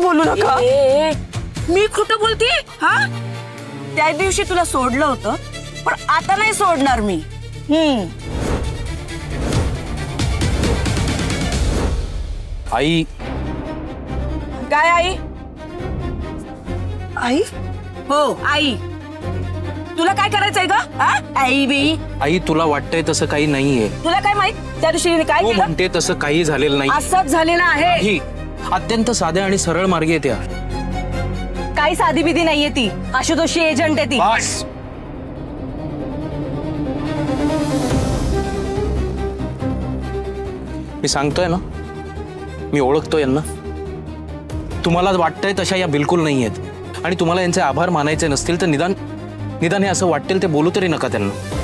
बोलू नका. मी खोटं बोलते? हा, त्या दिवशी तुला सोडलं होतं, पण आता नाही सोडणार मी. आई. काय आई? आई? हो आई. तुला काय करायचंय ग? आई बी. आई तुला वाटतंय तसं काही नाहीये. तुला काय माहित त्या दिवशी हिने काय तू केलं? म्हणते तसं काही झालेलं नाही. असंच झालेलं आहे. ही अत्यंत साध्या आणि सरळ मार्गी आहे त्या. काही साधी बिधी नाहीये ती. आशुतोषी एजंट आहे ती. बस. मी सांगतोय ना, मी ओळखतो यांना. तुम्हाला वाटतंय तशा या बिलकुल नाही आहेत. आणि तुम्हाला यांचे आभार मानायचे नसतील तर निदान हे असं वाटेल ते बोलू तरी नका त्यांना.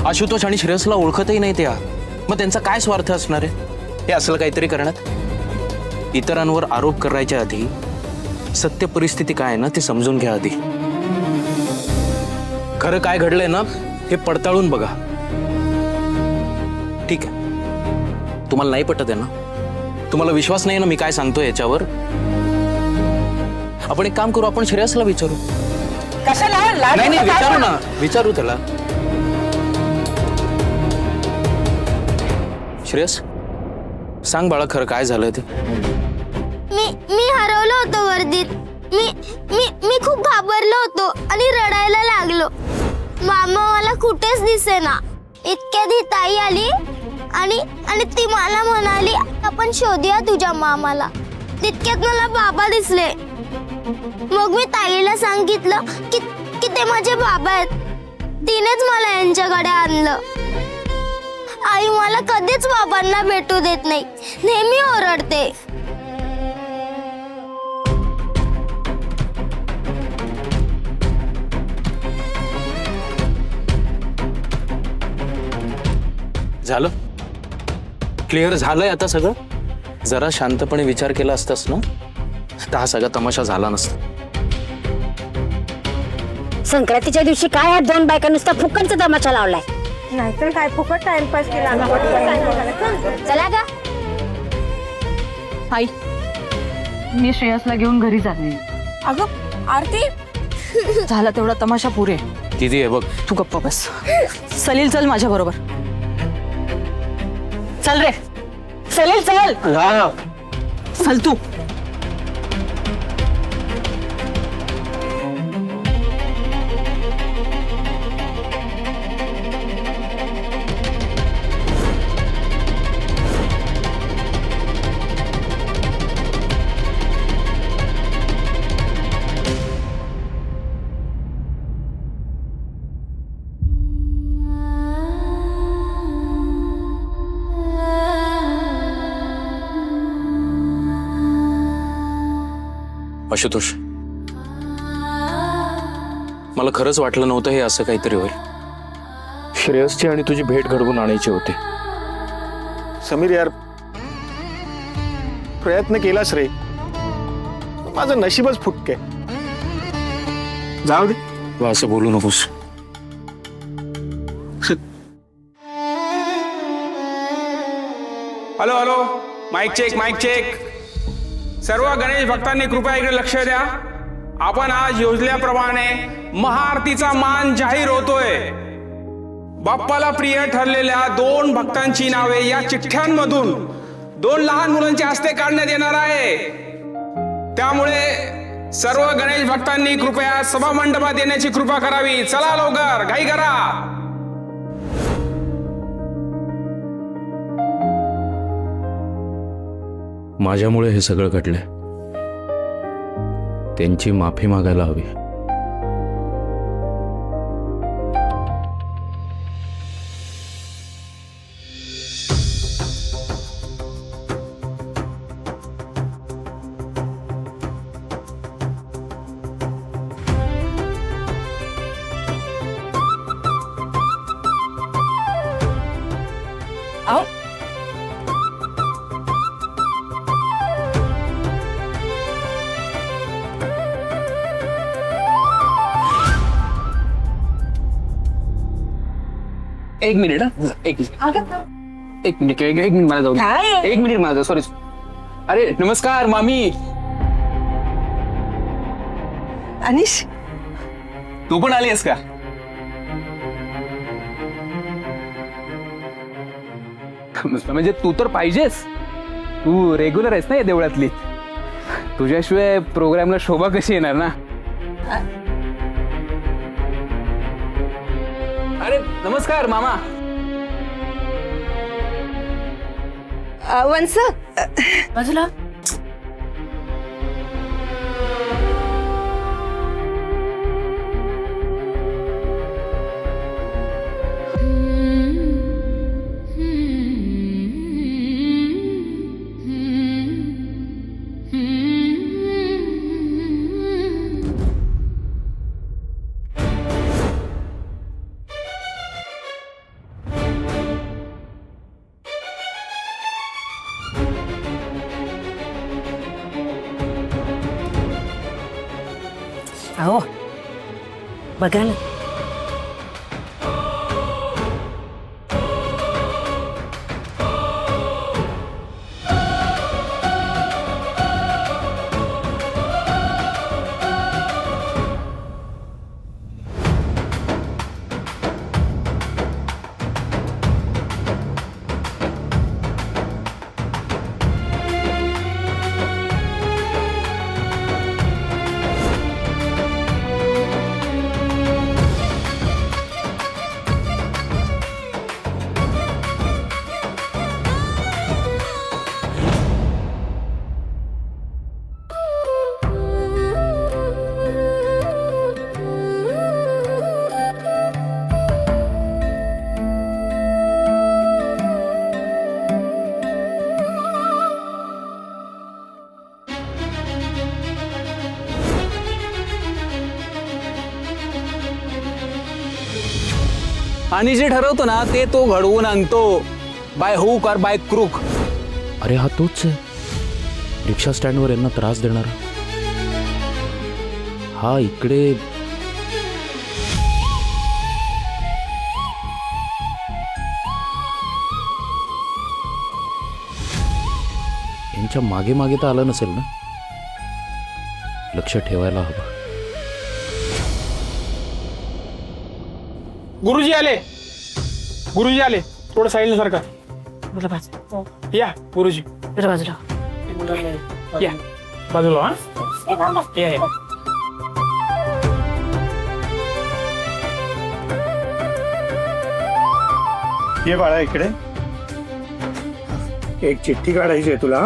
आशुतोष आणि श्रेयसला ओळखतही नाही त्या. मग त्यांचा काय स्वार्थ असणार आहे हे असलं काहीतरी करण्यात? इतरांवर आरोप करायच्या आधी सत्य परिस्थिती काय आहे ना ते समजून घ्या आधी. खरं काय घडलंय ना हे पडताळून बघा. ठीक आहे, तुम्हाला नाही पटत आहे ना, तुम्हाला विश्वास नाही ना मी काय सांगतोय याच्यावर, आपण एक काम करू, आपण श्रेयसला विचारू. कशाला? नाही नाही, विचारू ना, विचारू त्याला. श्रेयस, सांग बाळा, खरं काय झालंय ते. मी हरवलो होतो वर्दीत. मी मी मी खूप घाबरलो होतो आणि रडायला लागलो. मामा मला कुठेच दिसेना. इतक्यात ही ताई आली आणि ती मला म्हणाली, आपण शोधूया तुझ्या मामाला. तितक्यात मला बाबा दिसले. मग मी ताईला सांगितलं की ते माझे बाबा आहेत. तिनेच मला यांच्याकडे आणलं. आई मला कधीच बाबांना भेटू देत नाही, नेहमी ओरडते. झालं? क्लिअर झालंय आता सगळं? जरा शांतपणे विचार केला असतास ना तर हा सगळा तमाशा झाला नसता. संक्रांतीच्या दिवशी काय ह्या दोन बायका नुसता फुकटचा तमाशा लावलाय. नाहीतर काय फुकट टाइमपास केला. चला गा. आई, मी श्रेयसला घेऊन घरी जाते. अगं आरती, झाला तेवढा तमाशा पुरे. किती आहे बघ. तू गप्पा बस. सलील, चल माझ्या बरोबर. चल रे सलील, चल. चल तू. आशुतोष, मला खरंच वाटलं नव्हतं हे असं काहीतरी होईल. श्रेयसची आणि तुझी भेट घडवून आणायची होती. समीर यार, प्रयत्न केलास रे, माझं नशीबच फुटके. जाऊ दे. असं बोलू नकोस. Hello hello, mike check, mike check. सर्व गणेश भक्तांनी कृपया इकडे लक्ष द्या. आपण आज योजल्याप्रमाणे महाआरतीचा मान जाहीर होतोय. बाप्पाला प्रिय ठरलेल्या 2 भक्तांची नावे या चिठ्ठ्यांमधून 2 लहान मुलांच्या हस्ते काढण्यात येणार आहे. त्यामुळे सर्व गणेश भक्तांनी कृपया सभा मंडपात येण्याची कृपा करावी. चला लवकर, घाई करा. माझ्यामुळे हे सगळं घडलंय. त्यांची माफी मागायला हवी. आओ. एक मिनिट. एक मिनिट मला जाऊ दे. काय? एक मिनिट मला सॉरी. अरे नमस्कार मामी. अनिश तू पण आलीस का? म्हणजे तू तर पाहिजेस. तू रेग्युलर आहेस ना या देवळातली. तुझ्याशिवाय प्रोग्रामला शोभा कशी येणार ना. अरे नमस्कार मामा. वंस बाजूला. अहो बघा ना. आणि जे ठरवतो ना ते तो घडवून आणतो. बाय हुक और बाय क्रूक. अरे हा तोच आहे रिक्षा स्टँडवर यांना त्रास देणारा. हा इकडे यांच्या मागे मागे तर आलं नसेल ना. लक्ष ठेवायला हवं. गुरुजी आले. गुरुजी आले. थोडं साईडला सारखा. या गुरुजी बाजूला. या बाजूला. हा या या. ये बाळा इकडे. एक चिठ्ठी काढायची आहे तुला.